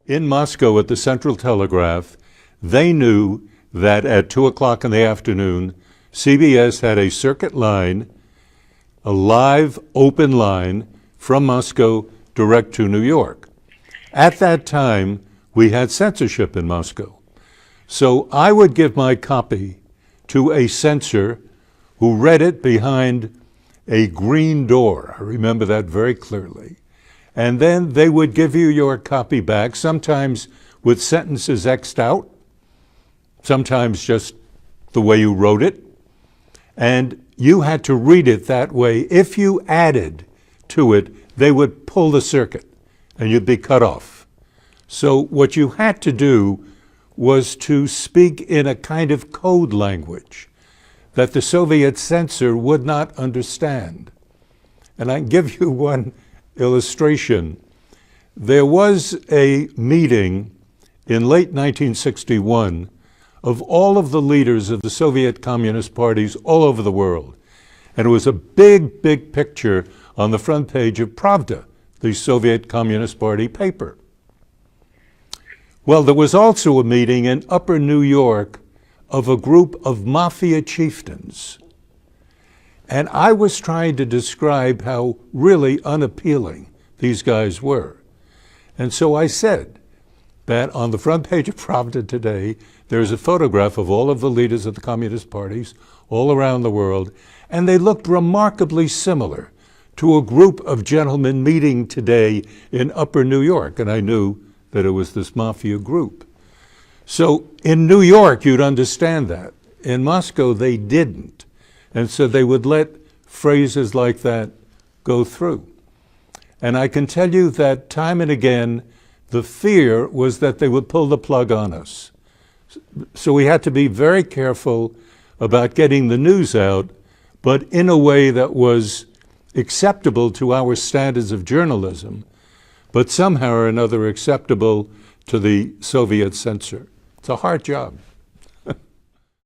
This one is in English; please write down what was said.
in Moscow at the Central Telegraph, they knew that at 2 o'clock in the afternoon, CBS had a circuit line, a live open line from Moscow direct to New York. At that time, we had censorship in Moscow. So I would give my copy to a censor who read it behind a green door. I remember that very clearly. And then they would give you your copy back, sometimes with sentences X'd out, sometimes just the way you wrote it. And you had to read it that way. If you added to it, they would pull the circuit and you'd be cut off. So what you had to do was to speak in a kind of code language that the Soviet censor would not understand. And I can give you one illustration. There was a meeting in late 1961 of all of the leaders of the Soviet Communist parties all over the world. And it was a big, big picture on the front page of Pravda, the Soviet Communist Party paper. Well, there was also a meeting in Upper New York of a group of mafia chieftains. And I was trying to describe how really unappealing these guys were. And so I said that on the front page of Pravda today, there's a photograph of all of the leaders of the communist parties all around the world, and they looked remarkably similar to a group of gentlemen meeting today in Upper New York. And I knew that it was this mafia group. So in New York, you'd understand that. In Moscow, they didn't. And so they would let phrases like that go through. And I can tell you that time and again, the fear was that they would pull the plug on us. So we had to be very careful about getting the news out, but in a way that was acceptable to our standards of journalism, but somehow or another acceptable to the Soviet censor. It's a hard job.